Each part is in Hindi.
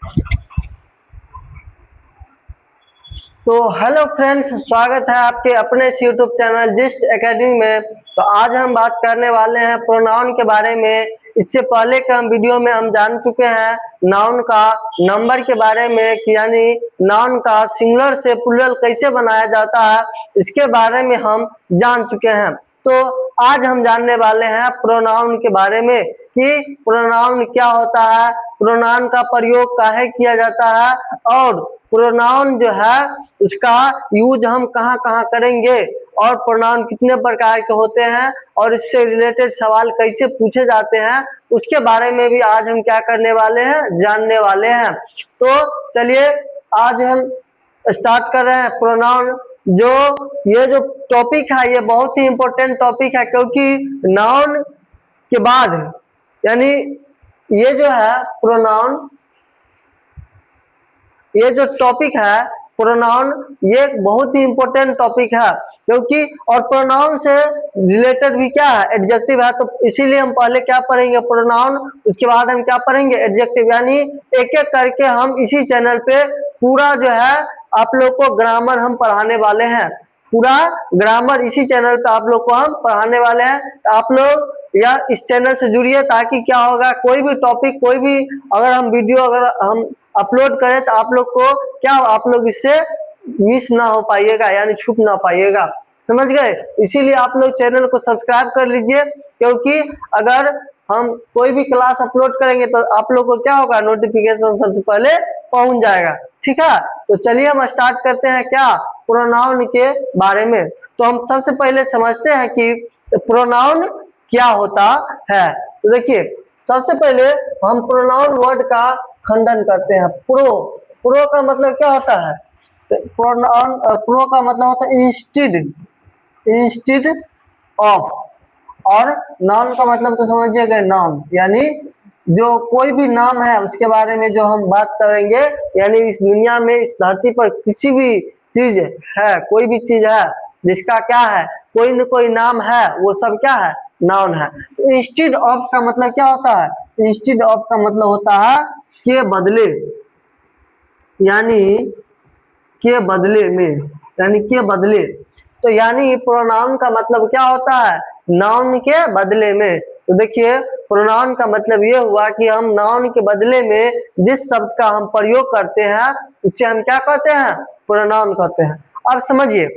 तो हेलो फ्रेंड्स, स्वागत है आपके अपने यूट्यूब चैनल जिस्ट एकेडमी में। तो आज हम बात करने वाले हैं प्रोनाउन के बारे में। इससे पहले के हम वीडियो में हम जान चुके हैं नाउन का नंबर के बारे में कि यानी नाउन का सिंगुलर से प्लूरल कैसे बनाया जाता है, इसके बारे में हम जान चुके हैं। तो आज हम जानने वाले हैं प्रोनाउन के बारे में कि प्रोनाउन क्या होता है, प्रोनाउन का प्रयोग काहे किया जाता है और प्रोनाउन जो है उसका यूज हम कहाँ कहाँ करेंगे और प्रोनाउन कितने प्रकार के होते हैं और इससे रिलेटेड सवाल कैसे पूछे जाते हैं, उसके बारे में भी आज हम क्या करने वाले हैं, जानने वाले हैं। तो चलिए आज हम स्टार्ट कर रहे हैं प्रोनाउन। ये जो टॉपिक है ये बहुत ही इंपॉर्टेंट टॉपिक है, क्योंकि नाउन के बाद यानी ये जो है प्रोनाउन, ये जो टॉपिक है प्रोनाउन, ये बहुत ही इंपॉर्टेंट टॉपिक है क्योंकि और प्रोनाउन से रिलेटेड भी क्या है, एडजेक्टिव है। तो इसीलिए हम पहले क्या पढ़ेंगे प्रोनाउन, उसके बाद हम क्या पढ़ेंगे एडजेक्टिव। यानी एक एक करके हम इसी चैनल पे पूरा जो है आप लोग को ग्रामर हम पढ़ाने वाले हैं। पूरा ग्रामर इसी चैनल पे आप लोग को हम पढ़ाने वाले हैं। आप लोग या इस चैनल से जुड़िए, ताकि क्या होगा, कोई भी टॉपिक, कोई भी अगर हम वीडियो अगर हम अपलोड करें तो आप लोग को क्या, आप लोग इससे मिस ना हो पाइएगा, यानी छूट ना पाइएगा। समझ गए? इसीलिए आप लोग चैनल को सब्सक्राइब कर लीजिए, क्योंकि अगर हम कोई भी क्लास अपलोड करेंगे तो आप लोग को क्या होगा, नोटिफिकेशन सबसे पहले पहुंच जाएगा। ठीक है, तो चलिए हम स्टार्ट करते हैं क्या प्रोनाउन के बारे में। तो हम सबसे पहले समझते हैं कि प्रोनाउन क्या होता है। तो देखिए सबसे पहले हम प्रोनाउन वर्ड का खंडन करते हैं। प्रो का मतलब क्या होता है, प्रोनाउन प्रो का मतलब होता है इंस्टेड ऑफ, और नाउन का मतलब तो समझिएगा नाउन, यानी जो कोई भी नाम है उसके बारे में जो हम बात करेंगे, यानी इस दुनिया में इस धरती पर किसी भी चीज है, कोई भी चीज है जिसका क्या है, कोई न कोई नाम है, वो सब क्या है, नाउन है। तो इंस्टेड ऑफ का मतलब क्या होता है, इंस्टेड ऑफ का मतलब होता है के बदले, यानी के बदले में, यानी के बदले। तो यानी प्रोनाउन का मतलब क्या होता है, नाउन के बदले में। तो देखिए प्रोनाउन का मतलब ये हुआ कि हम नाउन के बदले में जिस शब्द का हम प्रयोग करते हैं उसे हम क्या कहते हैं, प्रोनाउन कहते हैं। अब समझिए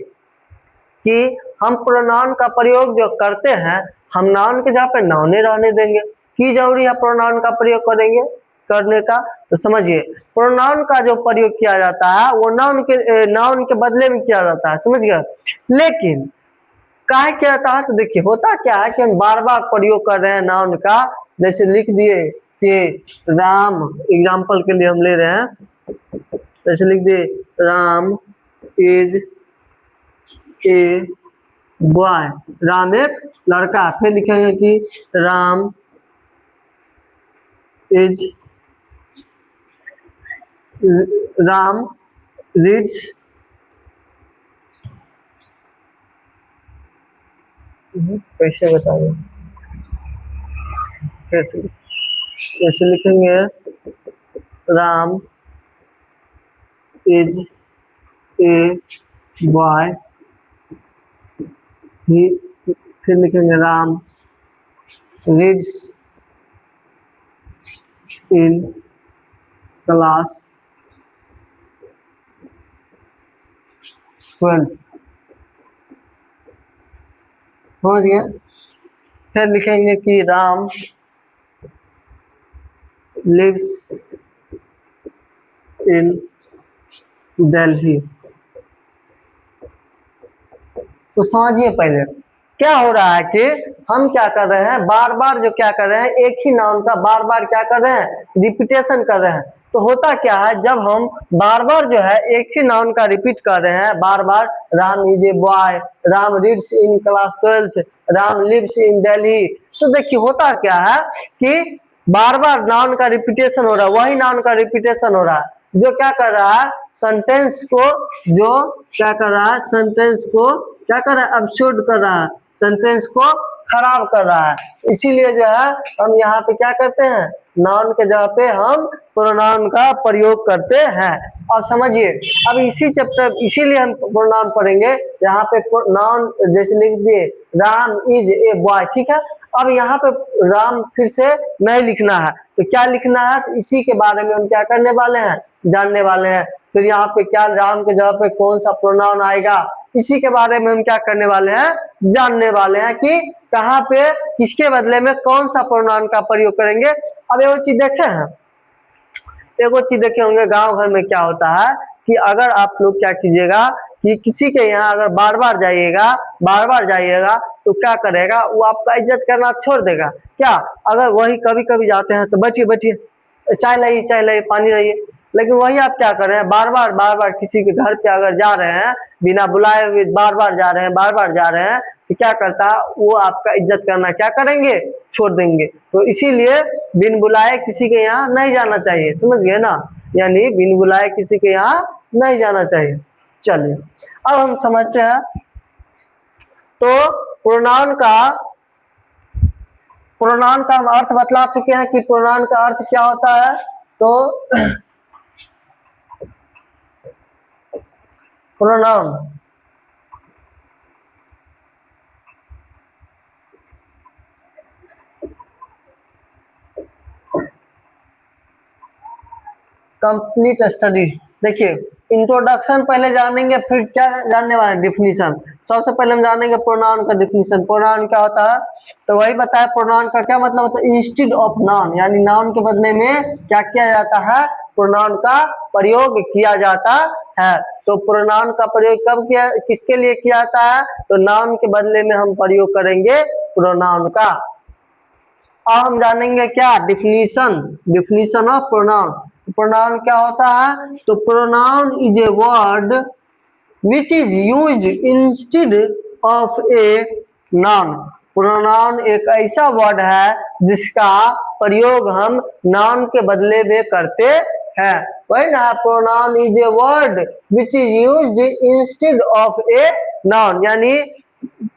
कि हम प्रोनाउन का प्रयोग जो करते हैं, हम नाउन के जगह पे नाउने रहने देंगे, की जरूरी है प्रोनाउन का प्रयोग करेंगे करने का। तो समझिए प्रोनाउन का जो प्रयोग किया जाता है वो नाउन के बदले में किया जाता है, समझ गए। लेकिन काहे किया जाता है, तो देखिए होता क्या है कि हम बार बार प्रयोग कर रहे हैं नाउन का। जैसे लिख दिए कि राम, एग्जाम्पल के लिए हम ले रहे हैं, जैसे लिख दिए Ram is a boy, Ram एक लड़का। फिर लिखेंगे कि राम इज राम रीड्स कैसे बताइए, कैसे लिखेंगे राम इज ए बॉय, फिर लिखेंगे राम रीड्स इन क्लास 12, समझ गए। फिर लिखेंगे कि राम लिव्स इन दिल्ली। तो समझिए पहले क्या हो रहा है कि हम क्या कर रहे हैं, बार बार जो क्या कर रहे हैं, एक ही नाउन का बार बार क्या कर रहे हैं, रिपीटेशन कर रहे हैं। तो होता क्या है, जब हम बार बार जो है एक ही नाउन का रिपीट कर रहे हैं बार बार, Ram is a boy, Ram reads in class 12, Ram lives in Delhi. तो देखिए होता क्या है कि बार बार नाउन का रिपीटेशन हो रहा है, वही नाउन का रिपीटेशन हो रहा है, जो क्या कर रहा है, सेंटेंस को, जो क्या कर रहा है, सेंटेंस को क्या कर रहा है, अब्सर्ड कर रहा है, सेंटेंस को खराब कर रहा है, इसीलिए जो है हम यहाँ पे क्या करते हैं, नाउन के जगह पे हम प्रोनाउन का प्रयोग करते हैं। और समझिए अब इसी चैप्टर, इसीलिए हम प्रोनाउन पढ़ेंगे। यहाँ पे नाउन जैसे लिख दिए राम इज ए बॉय, ठीक है। अब यहाँ पे राम फिर से नहीं लिखना है, तो क्या लिखना है, तो इसी के बारे में हम क्या करने वाले हैं, जानने वाले हैं। फिर यहाँ पे क्या राम के जगह पे कौन सा प्रोनाउन आएगा, इसी के बारे में हम क्या करने वाले हैं, जानने वाले हैं कि कहाँ पे किसके बदले में कौन सा प्रोनाउन का प्रयोग करेंगे। अब एगो चीज देखे हैं, एगो चीज देखे होंगे गांव घर में क्या होता है कि अगर आप लोग क्या कीजिएगा कि किसी के यहाँ अगर बार बार जाइएगा तो क्या करेगा, वो आपका इज्जत करना छोड़ देगा। क्या, अगर वही कभी कभी जाते हैं तो बैठिए बैठिए चाय लाइए पानी लाइए, लेकिन वही आप क्या कर रहे हैं, बार बार किसी के घर पे अगर जा रहे हैं बिना बुलाए हुए, बार बार जा रहे हैं तो क्या करता है, वो आपका इज्जत करना क्या करेंगे, छोड़ देंगे। तो इसीलिए बिन बुलाए किसी के यहाँ नहीं जाना चाहिए, समझ गए ना, यानी बिन बुलाए किसी के यहाँ नहीं जाना चाहिए। चलिए अब हम समझते हैं, तो प्रोनाउन का हम अर्थ बतला चुके हैं कि प्रोनाउन का अर्थ क्या होता है। तो प्रोनाउन कंप्लीट स्टडी, देखिए इंट्रोडक्शन पहले जानेंगे, फिर क्या जानने वाले, डिफिनीशन। सबसे पहले हम जानेंगे प्रोनाउन का डिफिनीशन। प्रोनाउन क्या होता है, तो वही बताया, प्रोनाउन का क्या मतलब होता है, इंस्टेड ऑफ नाउन, यानी नाउन के बदले में क्या किया जाता है, प्रोनाउन का प्रयोग किया जाता है। तो प्रोनाउन का प्रयोग कब किया, किसके लिए किया जाता है, तो नाउन के बदले में हम प्रयोग करेंगे प्रोनाउन का। अब हम जानेंगे क्या, डिफिनीशन ऑफ प्रोनाउन। प्रोनाउन क्या होता है, तो pronoun is a word which is used instead of a noun. Pronoun एक ऐसा वर्ड है जिसका प्रयोग हम नाउन के बदले में करते हैं। वही ना, pronoun is a word which is used instead of a noun, यानी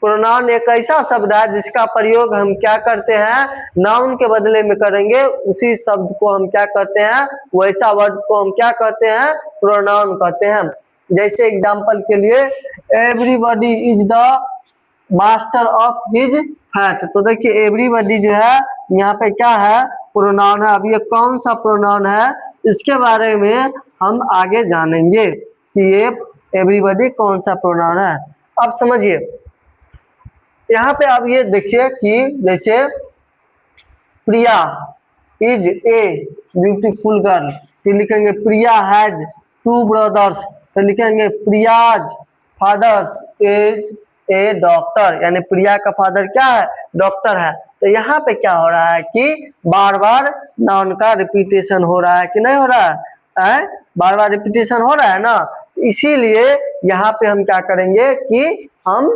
प्रोनाउन एक ऐसा शब्द है जिसका प्रयोग हम क्या करते हैं, नाउन के बदले में करेंगे, उसी शब्द को हम क्या कहते हैं, वैसा वर्ड को हम क्या कहते हैं, प्रोनाउन कहते हैं। जैसे एग्जांपल के लिए, everybody is the master of his fat, तो देखिए एवरीबॉडी जो है यहाँ पे क्या है, प्रोनाउन है। अब ये कौन सा प्रोनाउन है, इसके बारे में हम आगे जानेंगे कि ये एवरीबॉडी कौन सा प्रोनाउन है। अब समझिए यहाँ पे आप ये देखिए कि जैसे Priya is a beautiful girl, फिर लिखेंगे प्रिया हैज 2 ब्रदर्स, फिर लिखेंगे Priya's fathers is a doctor, यानी प्रिया का फादर क्या है, डॉक्टर है। तो यहाँ पे क्या हो रहा है कि बार बार नाउन का रिपीटेशन हो रहा है कि नहीं हो रहा है, बार बार रिपीटेशन हो रहा है ना, इसीलिए यहाँ पे हम क्या करेंगे कि हम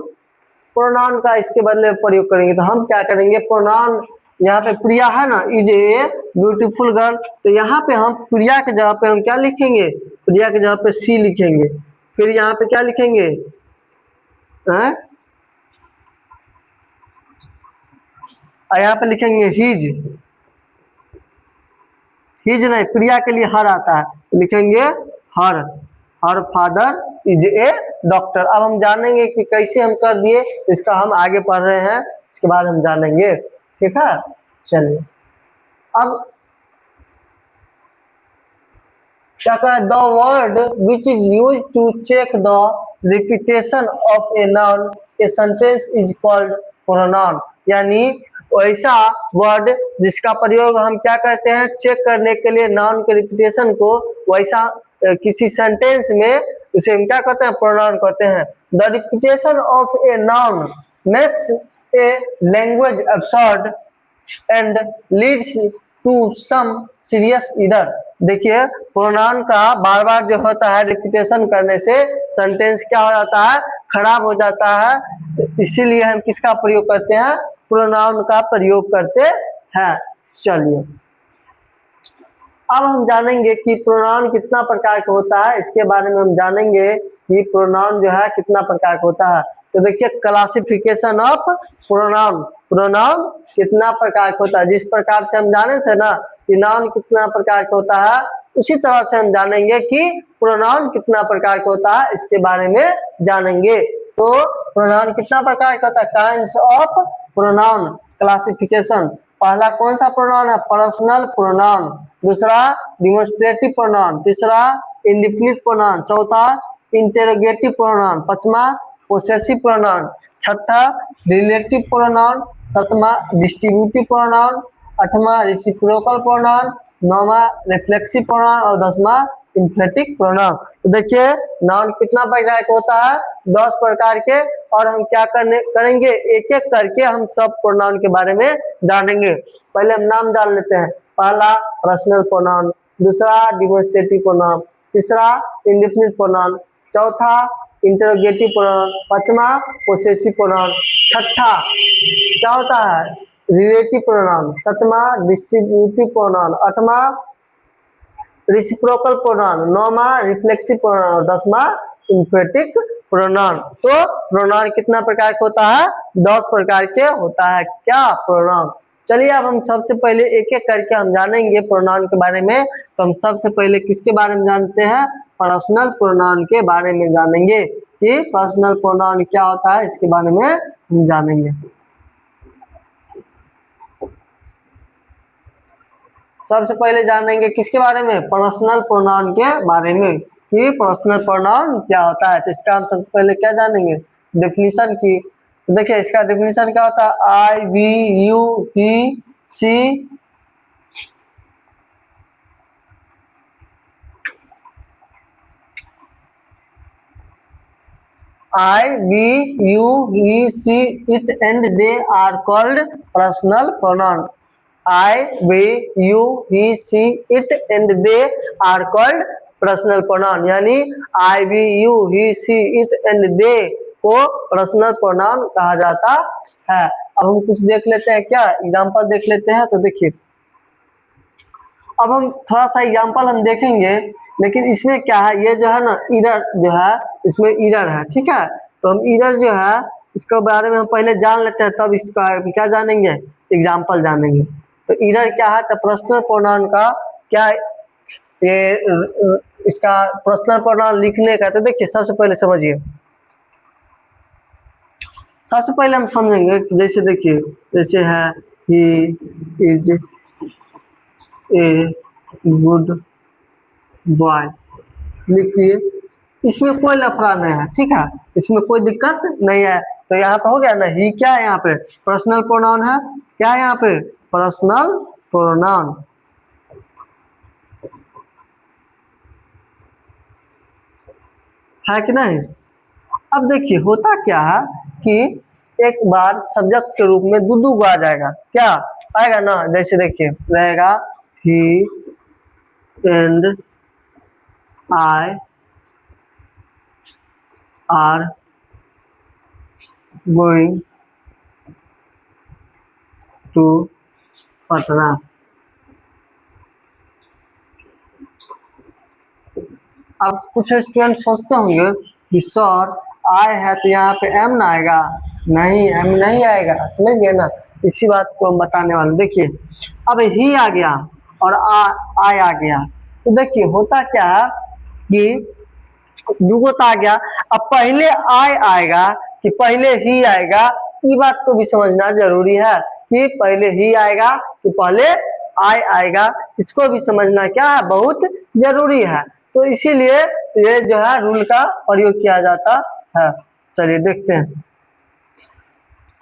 प्रोनाउन का इसके बदले प्रयोग करेंगे। तो हम क्या करेंगे, प्रोनाउन यहाँ पे प्रिया है ना, इज ए ब्यूटीफुल गर्ल, तो यहाँ पे हम प्रिया के जगह पे हम क्या लिखेंगे, प्रिया के जगह पे सी लिखेंगे। फिर यहाँ पे क्या लिखेंगे, यहाँ पे लिखेंगे हिज नहीं, प्रिया के लिए हर आता है, लिखेंगे her father is a doctor. अब हम जानेंगे कि कैसे हम कर दिए, इसका हम आगे पढ़ रहे हैं, इसके बाद हम जानेंगे, ठीक है। चलिए अब क्या कहा, the word which is use to check the repetition of a noun a sentence is called pronoun, यानी वैसा वर्ड जिसका प्रयोग हम क्या करते हैं, चेक करने के लिए नाउन के रिपीटेशन को, वैसा किसी सेंटेंस में उसे हम क्या कहते हैं, प्रोनाउन कहते हैं। The repetition of a noun makes a language absurd and leads to some serious error. देखिए प्रोनाउन का बार बार जो होता है रिपीटेशन करने से सेंटेंस क्या हो जाता है, खराब हो जाता है, इसीलिए हम किसका प्रयोग करते हैं, प्रोनाउन का प्रयोग करते हैं। चलिए अब हम जानेंगे कि प्रोनाउन कितना प्रकार का होता है, इसके बारे में हम जानेंगे कि प्रोनाउन जो है कितना प्रकार का होता है। तो देखिए क्लासिफिकेशन ऑफ प्रोनाउन, प्रोनाउन कितना प्रकार का होता है। जिस प्रकार से हम जाने थे ना कि नाउन कितना प्रकार का होता है, उसी तरह से हम जानेंगे कि प्रोनाउन कितना प्रकार का होता है, इसके बारे में जानेंगे। तो प्रोनाउन कितना प्रकार का होता है, काइंड्स ऑफ प्रोनाउन क्लासिफिकेशन। पहला कौन सा प्रोनाउन है, पर्सनल प्रोनाउन। दूसरा डिमोन्स्ट्रेटिव प्रोनाउन। तीसरा इंडेफिनिट प्रोनाउन। चौथा इंटेरोगेटिव प्रोनाउन। पांचवा पोसेसिव प्रोनाउन। छठा रिलेटिव प्रोनाउन। सातवां डिस्ट्रीब्यूटिव प्रोनाउन। आठवां रेसिप्रोकल प्रोनाउन। नौवां रिफ्लेक्सिव प्रोनाउन और 10वां इंफेटिक प्रोनाउन। तो देखिए नाउन कितना प्रकार का होता है, 10 प्रकार के। और हम क्या करेंगे, एक एक करके हम सब प्रोनाउन के बारे में जानेंगे। पहले हम नाम जान लेते हैं। पहला पर्सनल प्रोनाउन, दूसरा डिमोन्स्ट्रेटिव प्रोनाउन, तीसरा इंडेफिनिट प्रोनाउन, चौथा इंटरोगेटिव प्रोनाउन, पांचवा पोसेसिव प्रोनाउन, छठा क्या होता है रिलेटिव प्रोनाउन, सातवां डिस्ट्रीब्यूटिव प्रोनाउन, आठवां रेसिप्रोकल प्रोनाउन, नौवां रिफ्लेक्सिव प्रोनाउन, 10वां इंफेटिक प्रोनाउन। तो प्रोनाउन कितना प्रकार का होता है, 10 प्रकार के होता है क्या प्रोनाउन। चलिए अब हम सबसे पहले एक एक करके हम जानेंगे प्रोनाउन के बारे में। तो हम सबसे पहले किसके बारे में जानते हैं, पर्सनल प्रोनाउन के बारे में जानेंगे कि पर्सनल प्रोनाउन क्या होता है, इसके बारे में हम जानेंगे। सबसे पहले जानेंगे किसके बारे में, पर्सनल प्रोनाउन के बारे में कि पर्सनल प्रोनाउन क्या होता है। तो इसका हम सबसे पहले क्या जानेंगे, डेफिनेशन की। तो देखिए इसका डेफिनेशन क्या होता है, I we you he she I, we, you, he, she, it and they are called personal pronoun. I, we, you, he, she, it and they are called personal pronoun। यानी I, we, you, he, she, it and they को पर्सनल प्रोनाउन कहा जाता है। अब हम कुछ देख लेते हैं, क्या एग्जांपल देख लेते हैं। तो देखिए अब हम थोड़ा सा एग्जांपल हम देखेंगे, लेकिन इसमें क्या है, ये जो है ना इरर जो है, इसमें इरर है, ठीक है। तो हम इरर जो है इसके बारे में हम पहले जान लेते हैं, तब इसका क्या जानेंगे, एग्जांपल जानेंगे। तो इरर क्या है, तो पर्सनल प्रोनाउन का क्या ये इसका पर्सनल प्रोनाउन लिखने का। तो देखिए सबसे पहले समझिए, सबसे पहले हम समझेंगे कि जैसे देखिए जैसे है he is a good boy, लिख दिए, इसमें कोई लफड़ा नहीं है, ठीक है, इसमें कोई दिक्कत नहीं है। तो यहाँ पे हो गया ना, ही क्या है, यहाँ पे पर्सनल प्रोनाउन है, क्या है यहाँ पे पर्सनल प्रोनाउन है कि नहीं। अब देखिए होता क्या है कि एक बार सब्जेक्ट के रूप में दू को आ जाएगा, क्या आएगा ना, जैसे देखिए रहेगा he and I are going to Patna. अब कुछ स्टूडेंट सोचते होंगे कि सर आए है तो यहाँ पे एम ना आएगा, नहीं एम नहीं आएगा, समझ गए ना। इसी बात को हम बताने वाले। देखिए अब ही आ गया और आई आ गया, तो देखिए होता क्या है कि दुगोता आ गया। अब पहले आई आएगा कि पहले ही आएगा, ये बात को भी समझना जरूरी है कि पहले ही आएगा कि पहले आई आएगा, इसको भी समझना क्या है, बहुत जरूरी है। तो इसीलिए ये जो है रूल का प्रयोग किया जाता है। चलिए देखते हैं।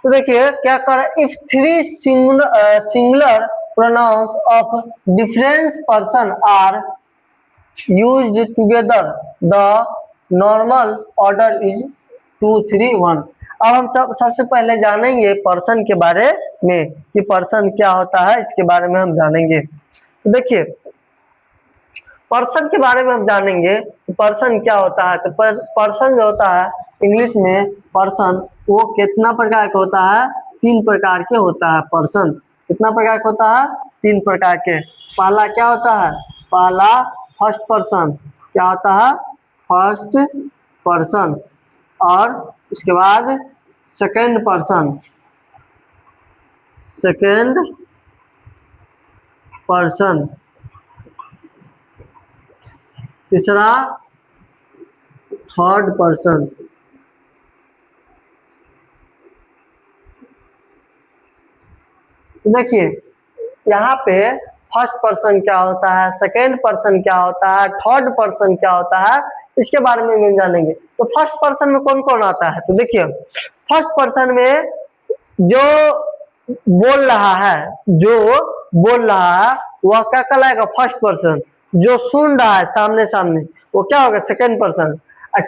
तो देखिए क्या कर, if three singular pronouns of different person are used together the normal order is 2 3 1। अब हम सबसे पहले जानेंगे पर्सन के बारे में कि पर्सन क्या होता है, इसके बारे में हम जानेंगे। तो देखिए पर्सन के बारे में हम जानेंगे पर्सन क्या होता है। तो पर्सन जो होता है इंग्लिश में पर्सन, वो कितना प्रकार का होता है, 3 प्रकार के होता है पर्सन। कितना प्रकार का होता है, 3 प्रकार के। पहला क्या होता है, पहला फर्स्ट पर्सन, क्या होता है फर्स्ट पर्सन। और उसके बाद सेकंड पर्सन, सेकंड पर्सन, तीसरा थर्ड पर्सन। तो देखिए यहाँ पे फर्स्ट पर्सन क्या होता है, सेकेंड पर्सन क्या होता है, थर्ड पर्सन क्या होता है, इसके बारे में हम जानेंगे। तो फर्स्ट पर्सन में कौन कौन आता है, तो देखिए फर्स्ट पर्सन में जो बोल रहा है, जो बोल रहा है वह क्या कहलाएगा, फर्स्ट पर्सन। जो सुन रहा है सामने सामने वो क्या होगा, सेकेंड पर्सन।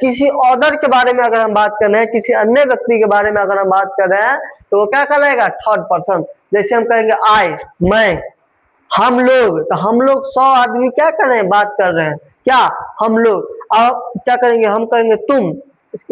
किसी ऑर्डर के बारे में अगर हम बात कर रहे हैं, किसी अन्य व्यक्ति के बारे में अगर हम बात कर रहे हैं तो वो क्या कहलाएगा, थर्ड पर्सन। जैसे हम कहेंगे आई, मैं, हम लोग, तो हम लोग 100 आदमी क्या कर रहे हैं, बात कर रहे हैं, क्या हम लोग। अब क्या करेंगे, हम कहेंगे तुम,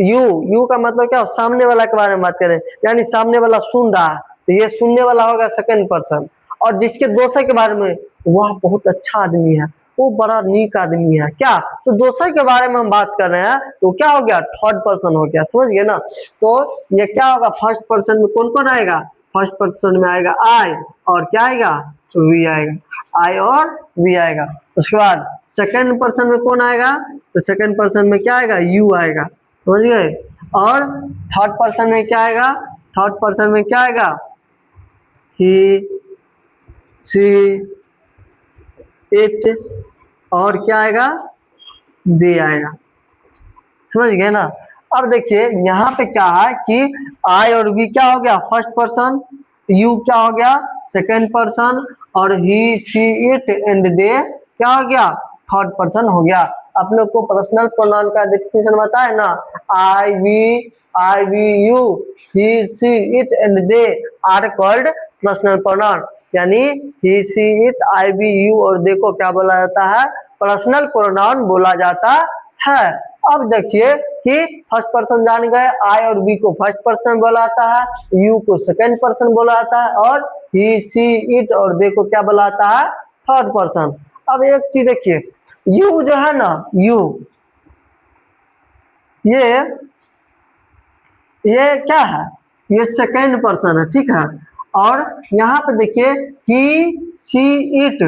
यू का मतलब क्या, सामने वाला के बारे में बात करें, यानी सामने वाला सुन रहा है तो ये सुनने वाला होगा सेकंड पर्सन। और जिसके दोस्त के बारे में, वह बहुत अच्छा आदमी है, वो बड़ा नीक आदमी है, क्या, तो दोस्त के बारे में हम बात कर रहे हैं तो क्या हो गया, थर्ड पर्सन हो गया, समझ गए ना। तो ये क्या होगा, फर्स्ट पर्सन में कौन कौन आएगा, फर्स्ट पर्सन में आएगा आई, और क्या आएगा, वी आएगा, आई और वी आएगा। उसके बाद सेकंड पर्सन में कौन आएगा, तो सेकंड पर्सन में क्या आएगा, यू आएगा, समझ गए। और थर्ड पर्सन में क्या आएगा, थर्ड पर्सन में क्या आएगा, ही, सी, इट, और क्या आएगा, दे आएगा, समझ गए ना। अब देखिए यहाँ पे क्या है कि आई और वी क्या हो गया, फर्स्ट पर्सन, यू क्या हो गया, सेकंड पर्सन, और ही, सी, इट एंड दे क्या हो गया, थर्ड पर्सन हो गया। आप लोग को पर्सनल प्रोनाउन का डेफिनेशन पता है ना, I we you, he, she, it and they are called personal pronoun. यानी he, she, it, I, we, you और दे को क्या बोला जाता है, पर्सनल प्रोनाउन बोला जाता है। अब देखिए कि फर्स्ट पर्सन जान गए, आई और वी को फर्स्ट पर्सन बोला जाता है, यू को सेकंड पर्सन बोला जाता है, और ही, सी, इट और दे को क्या बोला जाता है, थर्ड पर्सन। अब एक चीज देखिए, यू जो है ना, यू ये क्या है, ये सेकंड पर्सन है, ठीक है। और यहाँ पे देखिए ही, सी, इट,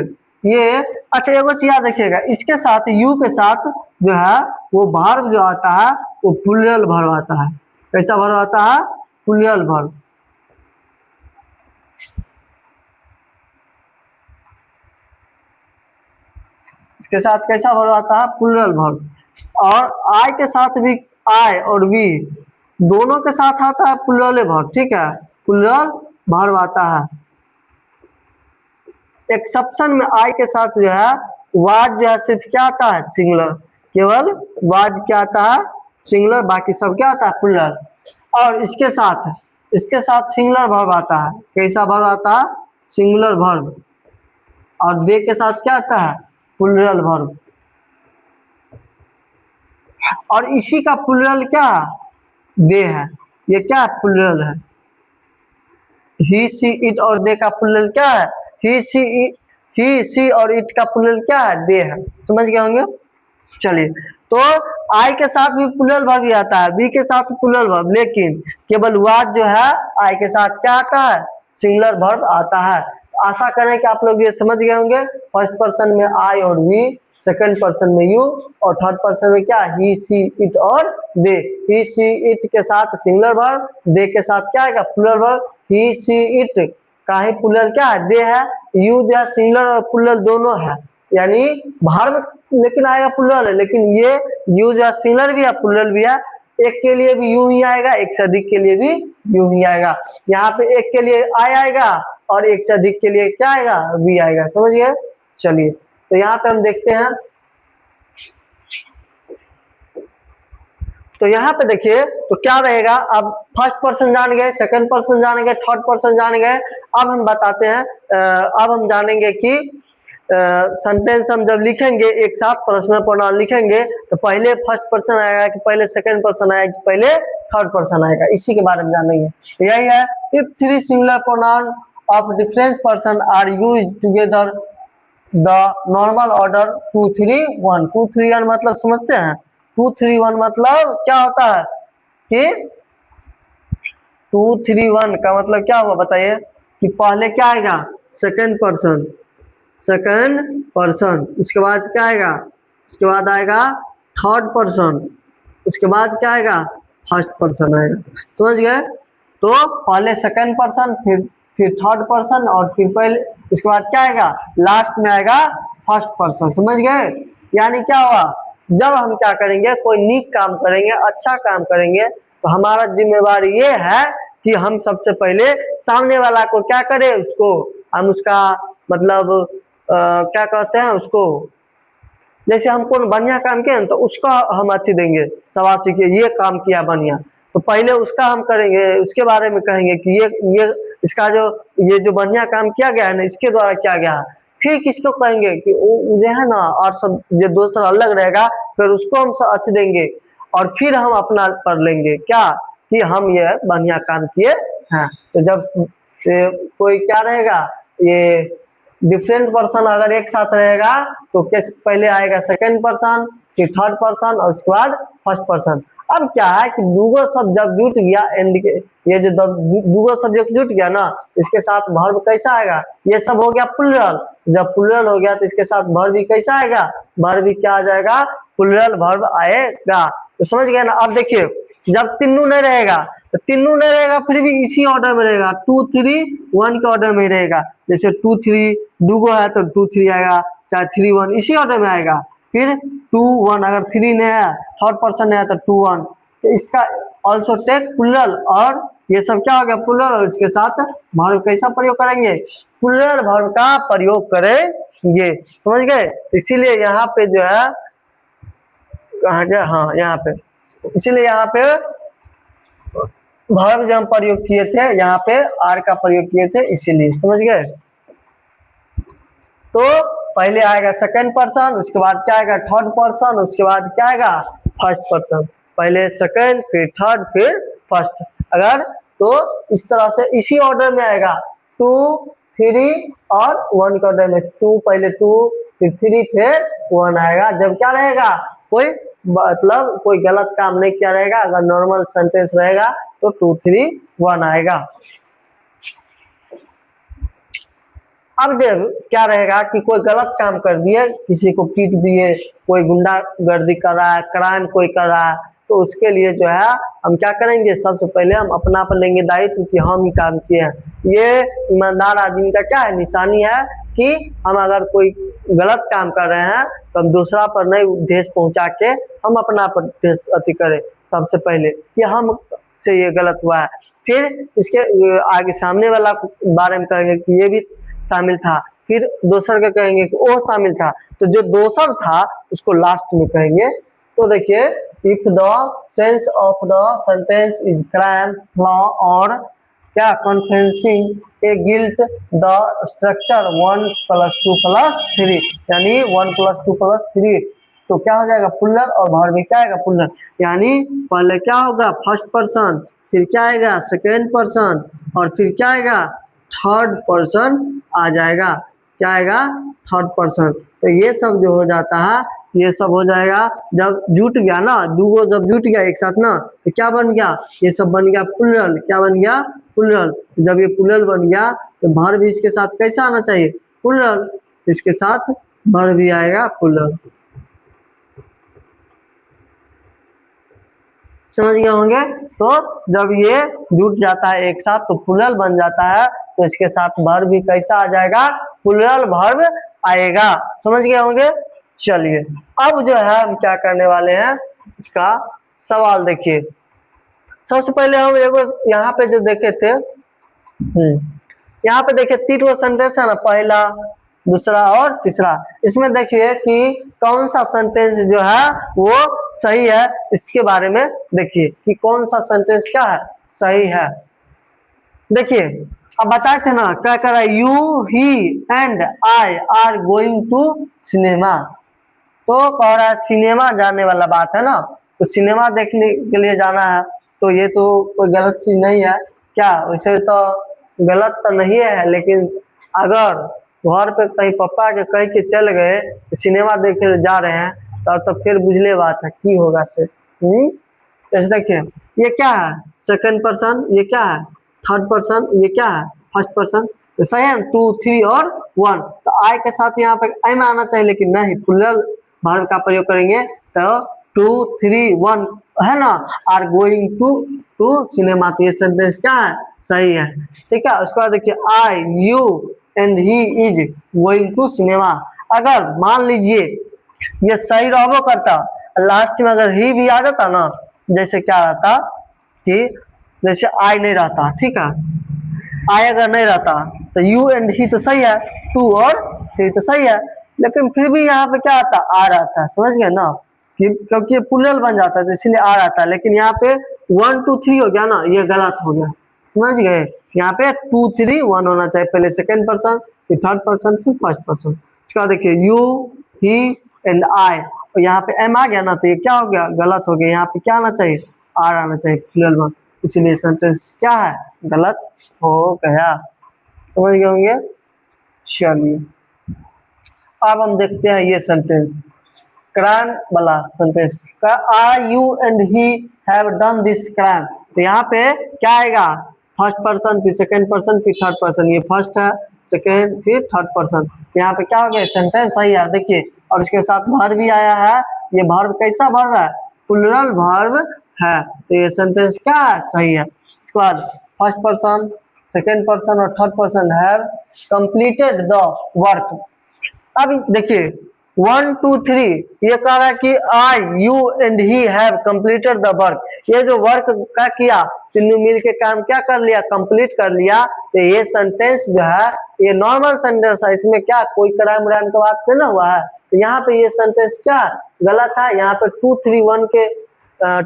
ये अच्छा एगो चीज याद रखिएगा, इसके साथ यू के साथ जो है वो वर्ब जो आता है वो प्लूरल वर्ब आता है। कैसा वर्ब आता है, प्लूरल वर्ब। इसके साथ कैसा वर्ब आता है, प्लूरल वर्ब। और आई के साथ भी, आई और वी दोनों के साथ आता है प्लूरल वर्ब, ठीक है, प्लूरल वर्ब आता है। एक्सेप्शन में आई के साथ जो है वाज जो है सिर्फ क्या आता है, सिंगुलर, केवल वाज क्या आता है, सिंगुलर, बाकी सब क्या आता है, प्लूरल। और इसके साथ सिंगुलर वर्ब आता है। कैसा वर्ब आता है, सिंगुलर वर्ब। और दे के साथ क्या आता है, प्लूरल वर्ब। और इसी का प्लूरल क्या, दे है, ये क्या प्लूरल है। ही, सी, इट और दे का प्लूरल क्या है, ही, सी और इट का प्लूरल क्या है, दे है, समझ गए होंगे। चलिए, तो आई के साथ भी प्लूरल वर्ब ही आता है, बी के साथ प्लूरल वर्ब, लेकिन केवल वाज जो है आई के साथ क्या आता है, सिंगुलर वर्ब आता है। आशा करें कि आप लोग ये समझ गए होंगे। फर्स्ट पर्सन में आई और वी, सेकंड पर्सन में यू, और थर्ड पर्सन में क्या, ही, सी, इट और दे। ही, सी, इट के साथ सिंगुलर वर्ब, दे के साथ क्या आएगा, plural verb. He, she, it का ही प्लूरल क्या है, दे है। यू जो है सिंगुलर और प्लूरल दोनों है, यानी वर्ब लेकिन आएगा प्लूरल है, लेकिन ये यू जो है सिंगुलर भी है प्लूरल भी है। एक के लिए भी यू ही आएगा, एक से अधिक के लिए भी यू ही आएगा। यहाँ पे एक के लिए आई आएगा और एक से अधिक के लिए क्या आएगा, वी आएगा, समझ गए। चलिए, तो यहाँ पे हम देखते हैं, तो यहाँ पे देखिए तो क्या रहेगा। अब फर्स्ट पर्सन जान गए, सेकंड पर्सन जान गए, थर्ड पर्सन जान गए। अब हम बताते हैं, अब हम जानेंगे कि सेंटेंस हम जब लिखेंगे एक साथ पर्सनल प्रोनाउन लिखेंगे तो पहले फर्स्ट पर्सन आएगा कि पहले सेकंड पर्सन आएगा कि पहले थर्ड पर्सन आएगा, इसी के बारे में जानेंगे। तो यही है, if three singular pronoun of different person are used together the normal order 2 3 1। 2 3 1 मतलब समझते हैं, 2 3 1 मतलब क्या होता है कि 231 का मतलब क्या हुआ बताइए, कि पहले क्या आएगा सेकंड पर्सन, उसके बाद क्या आएगा, उसके बाद आएगा थर्ड पर्सन, उसके बाद क्या आएगा फर्स्ट पर्सन आएगा। समझ गए? तो पहले सेकंड पर्सन, फिर थर्ड पर्सन, और फिर पहले उसके बाद क्या आएगा लास्ट में आएगा फर्स्ट पर्सन। समझ गए? यानी क्या हुआ, जब हम क्या करेंगे कोई नीक काम करेंगे, अच्छा काम करेंगे, तो हमारा जिम्मेवारी ये है कि हम सबसे पहले सामने वाला को क्या करें, उसको हम उसका मतलब क्या कहते हैं उसको, जैसे हम कौन बढ़िया काम किया तो उसका हम अति देंगे, शाबाशी के ये काम किया बढ़िया, तो पहले उसका हम करेंगे, उसके बारे में कहेंगे कि ये इसका ये जो बढ़िया काम किया गया है ना, इसके द्वारा किया गया है। फिर किसको कहेंगे कि वो जो है ना, और सब जो दूसरा अलग रहेगा, फिर उसको हम अति देंगे, और फिर हम अपना कर लेंगे क्या, कि हम ये बढ़िया काम किए हैं। तो जब कोई क्या रहेगा, ये डिफरेंट पर्सन अगर एक साथ रहेगा तो कैसे पहले आएगा सेकंड पर्सन, फिर थर्ड पर्सन, और उसके बाद फर्स्ट पर्सन। अब क्या है कि दूगो सब जब जुट गया, एंड के ये जो दूगो सब्जेक्ट जुट गया ना, इसके साथ वर्ब कैसा आएगा, ये सब हो गया प्लूरल। जब प्लूरल हो गया तो इसके साथ वर्ब भी कैसा आएगा, वर्ब भी क्या आ जाएगा, प्लूरल वर्ब आएगा। तो समझ गए ना? अब देखिए जब तीनों नहीं रहेगा, तो तीनों नहीं रहेगा फिर भी इसी ऑर्डर में रहेगा, 2 3 1 के ऑर्डर में रहेगा। जैसे 2 3 दूगो है तो 2 3 आएगा, चाहे 3 1 इसी ऑर्डर में आएगा। फिर 2 1 अगर 3 नहीं है, थर्ड पर्सन नहीं है तो 2 1। तो इसका ऑल्सो टेक प्लूरल, और ये सब क्या हो गया प्लूरल, और इसके साथ वर्ब कैसा प्रयोग करेंगे, प्लूरल वर्ब का प्रयोग करेंगे। समझ गए? इसीलिए यहाँ पे जो है कहा गया, हाँ यहाँ पे, इसीलिए यहाँ पे वर्ब जो हम प्रयोग किए थे, यहाँ पे आर का प्रयोग किए थे, इसीलिए। समझ गए? तो पहले आएगा सेकंड पर्सन, उसके बाद क्या आएगा थर्ड पर्सन, उसके बाद क्या आएगा फर्स्ट पर्सन। पहले सेकंड, फिर थर्ड, फिर फर्स्ट। अगर तो इस तरह से इसी ऑर्डर में आएगा, 2 3 और 1 के ऑर्डर में, 2 पहले 2 फिर 3 फिर 1 आएगा। जब क्या रहेगा, कोई मतलब कोई गलत काम नहीं किया रहेगा, अगर नॉर्मल सेंटेंस रहेगा तो 2 3 1 आएगा। अब जब क्या रहेगा कि कोई गलत काम कर दिए, किसी को पीट दिए, कोई गुंडागर्दी कर रहा है, क्राइम कोई कर रहा है, तो उसके लिए जो है हम क्या करेंगे, सबसे पहले हम अपना पर लेंगे दायित्व कि हम ही काम किए हैं। ये ईमानदार आदमी का क्या है, निशानी है कि हम अगर कोई गलत काम कर रहे हैं तो हम दूसरा पर नहीं उद्देश्य पहुंचा के हम अपना पर अति करें सबसे पहले, कि हम से ये गलत हुआ है। फिर इसके आगे सामने वाला बारे में कहेंगे कि ये भी शामिल था, फिर दोसर के कहेंगे कि वो शामिल था, तो जो दोसर था उसको लास्ट में कहेंगे। तो देखिए, if the sense of the sentence is crime, flaw और क्या confessing A guilt, the structure 1 + 2 + 3, यानी 1 + 2 + 3, तो क्या हो जाएगा प्लूरल, और वर्ब भी क्या आएगा प्लूरल। यानी पहले क्या होगा फर्स्ट पर्सन, फिर क्या आएगा सेकेंड पर्सन, और फिर क्या आएगा थर्ड पर्सन आ जाएगा। क्या आएगा थर्ड पर्सन। तो ये सब जो हो जाता है, ये सब हो जाएगा जब जुट गया ना, दूगो जब जुट गया एक साथ ना, तो क्या बन गया, ये सब बन गया प्लूरल। क्या बन गया प्लूरल। जब ये प्लूरल बन गया तो वर्ब भी इसके साथ कैसा आना चाहिए प्लूरल, इसके साथ वर्ब भी आएगा प्लूरल। समझ गए होंगे? तो जब ये जुट जाता है एक साथ तो प्लूरल बन जाता है, तो इसके साथ वर्ब भी कैसा आ जाएगा प्लूरल वर्ब आएगा। समझ गए होंगे? चलिए अब जो है हम क्या करने वाले हैं, इसका सवाल देखिए। सबसे पहले हम एगो यहाँ पे जो देखे थे, यहाँ पे देखिए 3 सेंटेंस है ना, पहला दूसरा और तीसरा। इसमें देखिए कि कौन सा सेंटेंस जो है वो सही है, इसके बारे में देखिए कि कौन सा सेंटेंस क्या है सही है। देखिए अब बताए थे ना क्या कर रहा है, you he and I are going to cinema. तो कह रहा है सिनेमा जाने वाला बात है ना, तो सिनेमा देखने के लिए जाना है, तो ये तो कोई गलत चीज नहीं है क्या, वैसे तो गलत तो नहीं है, लेकिन अगर घर पे कहीं पापा के कह के चल गए सिनेमा देखे जा रहे हैं तो फिर बुझले बात है की होगा से। जैसे देखिए ये क्या है, सेकंड पर्सन, ये क्या है, थर्ड पर्सन, ये क्या है, फर्स्ट पर्सन। तो सही है, 2 3 और 1। तो आई के साथ यहाँ पे एम आना चाहिए, लेकिन नहीं, प्लूरल वर्ब का प्रयोग करेंगे। तो 2 3 1 है ना, आर गोइंग टू सिनेमा। तो ये सेंटेंस क्या है, सही है। ठीक है, उसके बाद देखिए I you and he is going to cinema. अगर मान लीजिए ये सही रहबो करता, लास्ट में अगर ही भी आ जाता ना, जैसे क्या रहता कि जैसे आई नहीं रहता, ठीक है, आई अगर नहीं रहता तो यू एंड ही तो सही है, 2 और 3 तो सही है, लेकिन फिर भी यहाँ पे क्या आता, आ रहता है, समझ गए ना, क्योंकि प्लूरल बन जाता है तो इसलिए आ रहता है। लेकिन यहाँ पे 1 2 3 हो गया ना, ये गलत हो गया, समझ गए। यहाँ पे 2 3 1 होना चाहिए, पहले सेकंड पर्सन, फिर थर्ड पर्सन, फिर फर्स्ट पर्सन। इसके बाद देखिए यू ही एंड आई, और यहाँ पे एम आ गया ना, तो ये क्या हो गया, गलत हो गया। यहाँ पे क्या आना चाहिए, आर आना चाहिए प्लूरल में, इसलिए सेंटेंस क्या है, गलत हो गया। समझ गए होंगे। चलिए अब हम देखते हैं ये सेंटेंस, क्राइम वाला सेंटेंस। Are you and he have done this crime. तो यहाँ पे क्या आएगा, फर्स्ट पर्सन, फिर सेकंड पर्सन, फिर थर्ड पर्सन। ये फर्स्ट है, सेकंड, फिर थर्ड पर्सन। यहाँ पे क्या हो गया, सेंटेंस सही है, देखिए। और इसके साथ वर्ब भी आया है। ये वर्ब कैसा वर्ब है, प्लूरल वर्ब है, तो ये सेंटेंस क्या है, सही है। इसके बाद फर्स्ट पर्सन, सेकंड पर्सन और third person have completed the work. अब देखिए 1 2 3 ये कह रहा है कि I you and he have completed the work. ये जो वर्क का किया, तीनों मिल के काम क्या कर लिया, कंप्लीट कर लिया। तो ये सेंटेंस जो है ये नॉर्मल सेंटेंस है, इसमें क्या कोई क्राइम व्राइम का बात नहीं ना हुआ है। तो यहाँ पे ये सेंटेंस क्या गलत है, यहाँ पे 2 3 1 के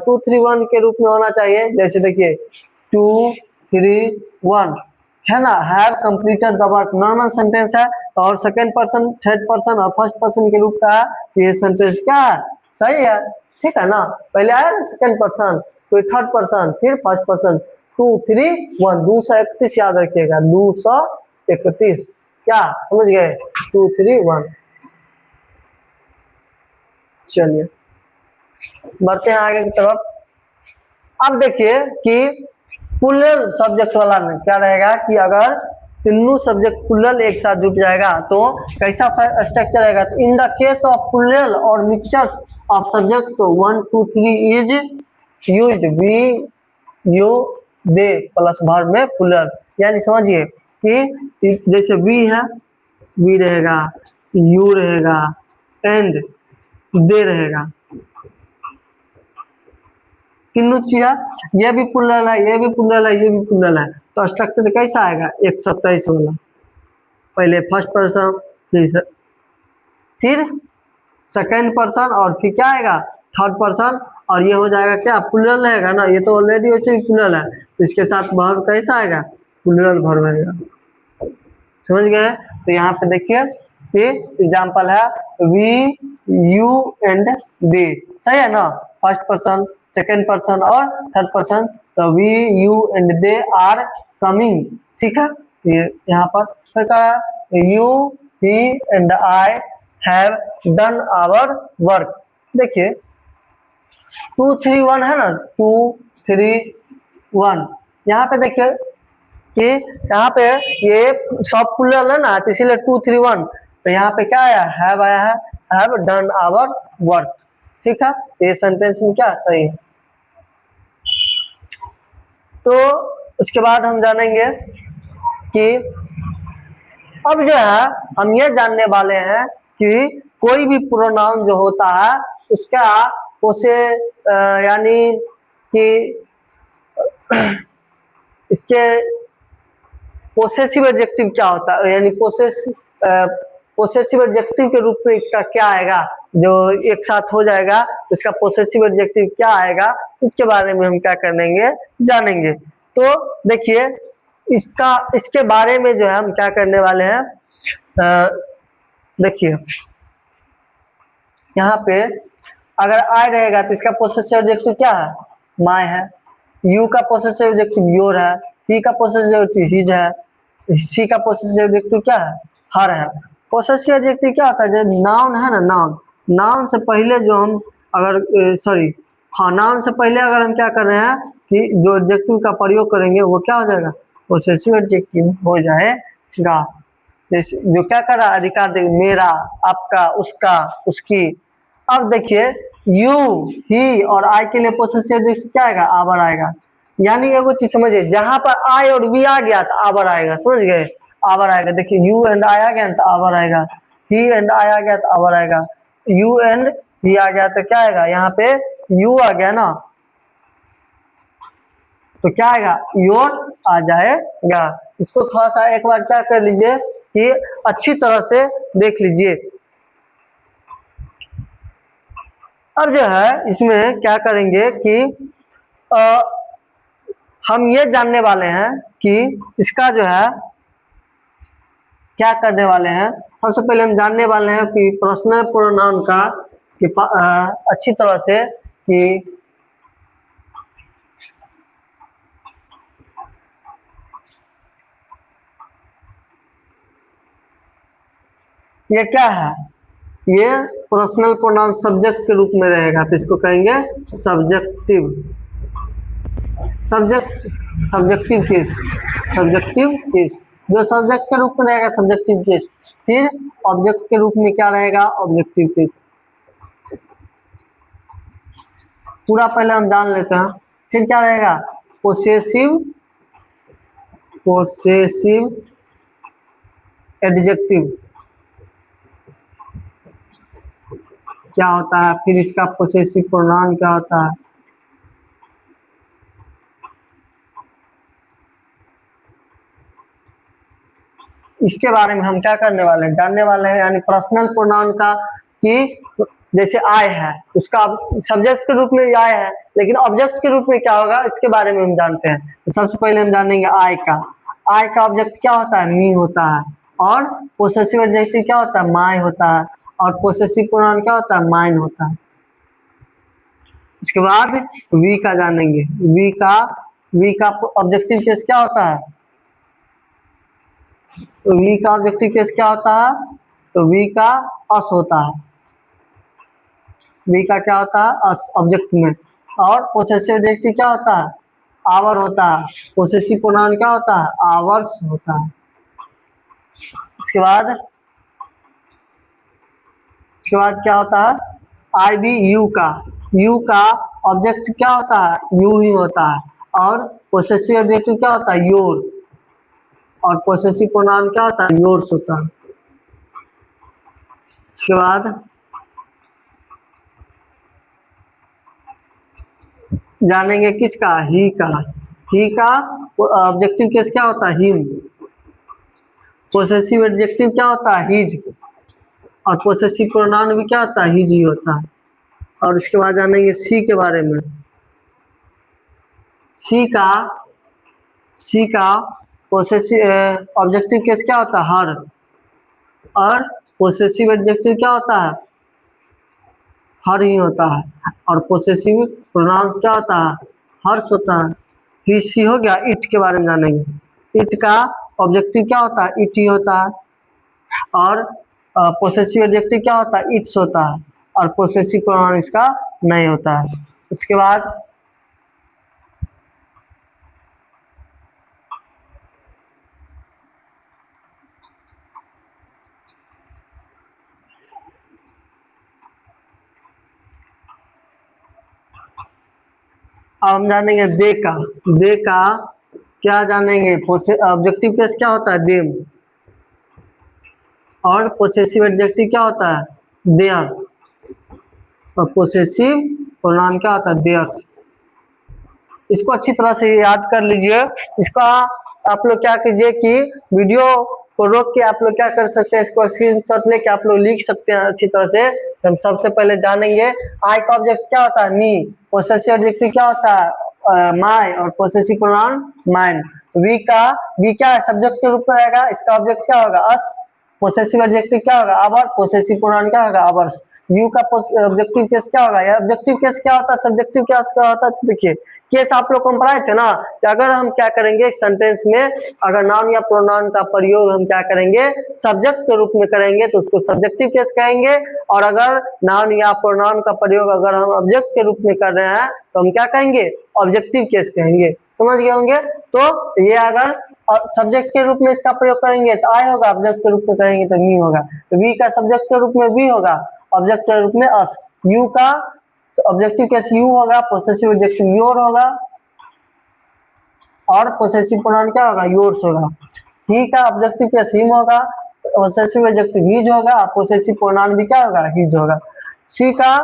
2 3 1 के रूप में होना चाहिए। जैसे देखिए 2 3 1 है ना, have completed the work normal sentence है, और सेकंड पर्सन, थर्ड पर्सन और फर्स्ट पर्सन के रूप का है। ये सेंटेंस क्या है, सही है, ठीक है ना। पहले आया ना सेकंड पर्सन, फिर थर्ड पर्सन, फिर फर्स्ट पर्सन। 2 3 1 231 याद रखिएगा, 231, क्या समझ गए, 2 3 1। चलिए बढ़ते हैं आगे की तरफ। अब देखिए कि प्लूरल सब्जेक्ट वाला में क्या रहेगा कि अगर तीनों सब्जेक्ट प्लूरल एक साथ जुट जाएगा तो कैसा स्ट्रक्चर रहेगा। तो in the case of plural और मिक्सचर्स ऑफ सब्जेक्ट, तो 1 2 3 is used, we you they plus verb में प्लूरल। यानी समझिए कि जैसे वी है, वी रहेगा, यू रहेगा एंड दे रहेगा, तीनों चीज, ये भी प्लूरल है, ये भी प्लूरल है, ये भी प्लूरल है। तो स्ट्रक्चर कैसा आएगा, 127 वाला। पहले फर्स्ट पर्सन, फिर सेकंड पर्सन, और फिर क्या आएगा, थर्ड पर्सन, और ये हो जाएगा क्या, प्लूरल रहेगा ना, ये तो ऑलरेडी वैसे भी प्लूरल है। इसके साथ वर्ब कैसा आएगा, प्लूरल वर्ब आएगा, समझ गए। तो यहाँ पे देखिए ये एग्जाम्पल है, वी यू एंड दे, सही है ना, फर्स्ट पर्सन, सेकेंड पर्सन और थर्ड पर्सन। तो we you and they are coming, ठीक है। ये यहाँ पर फिर कहा you he and I have done our work. देखिए 2 3 1 है ना, 2 3 1। यहाँ पे देखिए कि यहाँ पे ये सब प्लूरल है ना, तो इसीलिए 2 3 1। तो यहाँ पे क्या आया, हैव आया है, हैव डन आवर वर्क, ठीक है। ये सेंटेंस में क्या सही है। तो उसके बाद हम जानेंगे कि अब जो है हम ये जानने वाले हैं कि कोई भी प्रोनाउन जो होता है उसका उसे यानी कि इसके पोसेसिव एडजेक्टिव क्या होता है, यानी पोसेसिव एडजेक्टिव के रूप में इसका क्या आएगा, जो एक साथ हो जाएगा इसका पोसेसिव एडजेक्टिव क्या आएगा, इसके बारे में हम क्या करेंगे, जानेंगे। तो देखिए इसके बारे में जो है हम क्या करने वाले हैं, देखिए यहाँ पे अगर आई रहेगा तो इसका पोसेसिव एडजेक्टिव क्या है, माय है। यू का पोसेसिव एडजेक्टिव योर है। ही का पोसेसिव एडजेक्टिव हिज है। सी का पोसेसिव एडजेक्टिव क्या है, हर है। पोसेसिव एडजेक्टिव क्या होता है, जो नाउन है ना, नाउन से पहले जो हम अगर हाँ, नाउन से पहले अगर हम क्या कर रहे हैं कि जो एडजेक्टिव का प्रयोग करेंगे वो क्या हो जाएगा, पोसेसिव एडजेक्टिव हो जाएगा। जैसे जो क्या कर रहा है, अधिकार दे, मेरा, आपका, उसका, उसकी। अब देखिए यू, ही और आई के लिए पोसेसिव एडजेक्टिव क्या आएगा, आवर आएगा। यानी एगो चीज समझिए, जहां पर आई और वी आ गया तो आवर आएगा, समझ गए, आवर आएगा। देखिए यू एंड आई आ गया तो आवर आएगा, ही एंड आई आ गया तो आवर आएगा, यू एंड ही आ गया तो क्या आएगा, यहाँ पे यू आ गया ना, तो क्या आएगा, योर आ जाएगा। इसको थोड़ा सा एक बार क्या कर लीजिए कि अच्छी तरह से देख लीजिए। अब जो है इसमें क्या करेंगे कि हम ये जानने वाले हैं कि इसका जो है क्या करने वाले हैं। सबसे पहले हम जानने वाले हैं कि पर्सनल प्रोनाउन का कि अच्छी तरह से कि ये क्या है, ये पर्सनल प्रोनाउन सब्जेक्ट के रूप में रहेगा, तो इसको कहेंगे subjective, subjective case, subjective case जो सब्जेक्ट के रूप में रहेगा सब्जेक्टिव केस। फिर ऑब्जेक्ट के रूप में क्या रहेगा, ऑब्जेक्टिव केस। पूरा पहले हम जान लेते हैं। फिर क्या रहेगा, पोसेसिव, पोसेसिव एडजेक्टिव क्या होता है, फिर इसका पोसेसिव प्रोनाउन क्या होता है। इसके बारे में हम क्या करने वाले हैं, जानने वाले हैं। यानी पर्सनल प्रोनाउन का कि जैसे आई है, उसका सब्जेक्ट के रूप में आई है, लेकिन ऑब्जेक्ट के रूप में क्या होगा, इसके बारे में हम जानते हैं। तो सबसे पहले हम जानेंगे आई का। आई का ऑब्जेक्ट क्या होता है, मी होता है। और पोसेसिव एडजेक्टिव क्या होता है, माई होता है। और पोसेसिव प्रोनाउन क्या होता है, माइन होता है। उसके बाद वी का जानेंगे। वी का ऑब्जेक्टिव केस क्या होता है, तो वी का ऑब्जेक्टिव केस क्या होता है, तो वी का अस होता है। वी का क्या होता है, अस ऑब्जेक्ट में। और पोसेसिव एडजेक्टिव क्या होता है, आवर होता है। पोसेसिव प्रोनाउन क्या होता है, आवर्स होता है। इसके बाद क्या होता है, आई बी यू का ऑब्जेक्ट क्या होता है, यू ही होता है। और पोसेसिव एडजेक्टिव क्या होता है, योर। और पोसेसिव प्रोनाउन क्या होता है, योर्स होता है। इसके बाद जानेंगे किसका, ही का। ही का ऑब्जेक्टिव केस क्या होता है, हिम। पोसेसिव एडजेक्टिव क्या होता है, हिज। और पोसेसिव प्रोनाउन भी क्या होता है, हिज ही होता है। और उसके बाद जानेंगे सी के बारे में। सी का पोसेसिव ऑब्जेक्टिव केस क्या होता है, हर। और पोसेसिव एडजेक्टिव क्या होता है, हर ही होता है। और पोसेसिव प्रोनाउंस क्या होता है, हर्ष होता है। ही सी हो गया। इट के बारे में जानेंगे। इट का ऑब्जेक्टिव क्या होता है, इट ही होता है। और पोसेसिव एडजेक्टिव क्या होता है, इट्स होता है। और पोसेसिव प्रोनाउन इसका नहीं होता है। उसके बाद अब हम जानेंगे दे का क्या जानेंगे, ऑब्जेक्टिव केस क्या होता है, देम। और पोसेसिव एडजेक्टिव क्या होता है, देयर। और पोसेसिव प्रोनाउन क्या होता है, देयर्स। इसको अच्छी तरह से याद कर लीजिए। इसका आप लोग क्या कीजिए कि वीडियो को रोक के आप लोग क्या कर सकते हैं, इसको स्क्रीनशॉट लेके आप लोग लिख सकते हैं अच्छी तरह से। हम सबसे पहले जानेंगे आई का ऑब्जेक्ट क्या होता है, मी। पोसेसिव एडजेक्टिव क्या होता है, माई। और पोसेसिव प्रोनाउन माइन। वी क्या है, सब्जेक्ट के रूप में आएगा, इसका ऑब्जेक्ट क्या होगा, अस। पोसेसिव एडजेक्टिव क्या होगा, आवर। पोसेसिव प्रोनाउन क्या होगा, आवर्स। यू का ऑब्जेक्टिव केस क्या होगा, या ऑब्जेक्टिव केस क्या होता है, सब्जेक्टिव केस क्या होता है। तो देखिए केस आप लोग को हम पढ़ाए थे ना कि अगर हम क्या करेंगे सेंटेंस में अगर नाउन या प्रोनाउन का प्रयोग हम क्या करेंगे सब्जेक्ट के रूप में करेंगे तो उसको सब्जेक्टिव केस कहेंगे, और अगर नाउन या प्रोनाउन का प्रयोग अगर हम ऑब्जेक्ट के रूप में कर रहे हैं तो हम क्या कहेंगे ऑब्जेक्टिव केस कहेंगे। समझ गए होंगे। तो ये अगर सब्जेक्ट के रूप में इसका प्रयोग करेंगे तो आई होगा, ऑब्जेक्ट के रूप में करेंगे तो मी होगा। तो वी का सब्जेक्ट के रूप में वी होगा, ऑब्जेक्ट के रूप में अस। यू का ऑब्जेक्टिव केस यू होगा, पोसेसिव एडजेक्टिव योर होगा, और पोसेसिव प्रोनाउन क्या होगा योर्स होगा। ही का ऑब्जेक्टिव केस हिम होगा, पोसेसिव एडजेक्टिव हिज होगा, पोसेसिव प्रोनाउन भी क्या होगा हिज होगा। सी का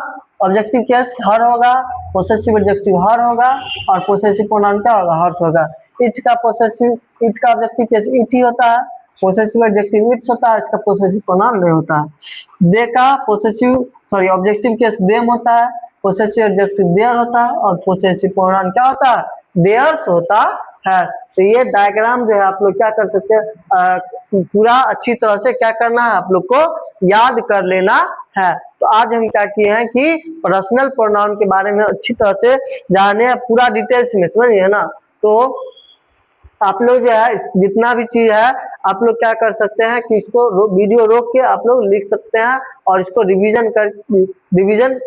ऑब्जेक्टिव केस हर होगा, पोसेसिव एडजेक्टिव हर होगा, और पोसेसिव प्रोनाउन क्या होगा हर्ष होगा। इट का ऑब्जेक्टिव केस इट ही होता है, पोसेसिव एडजेक्टिव इट्स होता है, इसका पोसेसिव प्रोनाउन नहीं होता है। दे का ऑब्जेक्टिव केस देम होता है, पोसेसिव एडजेक्टिव देयर होता है, और पोसेसिव प्रोनाउन क्या होता है देयर्स होता है। तो ये डायग्राम जो है आप लोग क्या कर सकते हैं पूरा अच्छी तरह से क्या करना है आप लोग को याद कर लेना है। तो आज हम क्या किए हैं कि पर्सनल प्रोनाउन के बारे में अच्छी तरह से जाने पूरा डिटेल्स में, समझिए ना। तो आप लोग जो है जितना भी चीज है आप लोग क्या कर सकते हैं कि इसको वीडियो रोक के आप लोग लिख सकते हैं, और इसको रिवीजन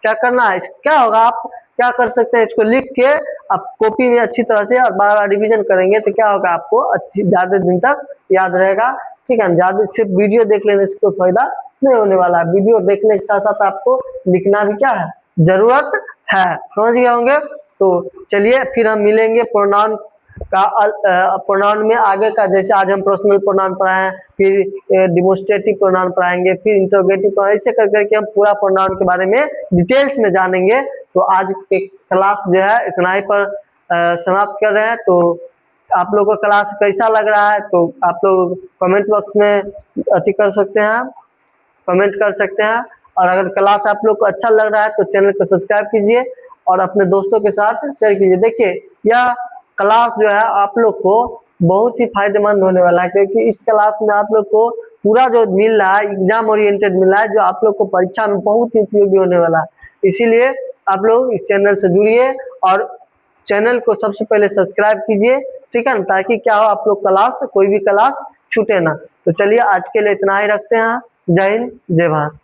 क्या करना है, क्या होगा आप क्या कर सकते हैं इसको लिख के आप कॉपी में अच्छी तरह से और बार बार रिवीजन करेंगे तो क्या होगा आपको अच्छी ज्यादा दिन तक याद रहेगा। ठीक है, ज्यादा सिर्फ वीडियो देख लेने से कोई फायदा नहीं होने वाला है, वीडियो देखने के साथ साथ आपको लिखना भी क्या है जरूरत है। समझ गए होंगे। तो चलिए फिर हम मिलेंगे प्रोनाउन का प्रोनाउन में आगे का, जैसे आज हम पर्सनल प्रोनाउन पढ़ाए, फिर डिमोन्स्ट्रेटिव प्रोनाउन पढ़ाएंगे, फिर इंटरोगेटिव प्रोनाउन, ऐसे कर करके हम पूरा प्रोनाउन के बारे में डिटेल्स में जानेंगे। तो आज के क्लास जो है इतना ही पर समाप्त कर रहे हैं। तो आप लोगों को क्लास कैसा लग रहा है तो आप लोग कमेंट बॉक्स में अति कर सकते हैं, कमेंट कर सकते हैं। और अगर क्लास आप लोग को अच्छा लग रहा है तो चैनल को सब्सक्राइब कीजिए और अपने दोस्तों के साथ शेयर कीजिए। देखिए यह क्लास जो है आप लोग को बहुत ही फायदेमंद होने वाला है, क्योंकि इस क्लास में आप लोग को पूरा जो मिल रहा है एग्जाम ओरिएंटेड मिल रहा है, जो आप लोग को परीक्षा में बहुत ही उपयोगी होने वाला है। इसीलिए आप लोग इस चैनल से जुड़िए और चैनल को सबसे पहले सब्सक्राइब कीजिए, ठीक है ना, ताकि क्या हो आप लोग क्लास कोई भी क्लास छूटे ना। तो चलिए आज के लिए इतना ही रखते हैं। जय हिंद जय भारत।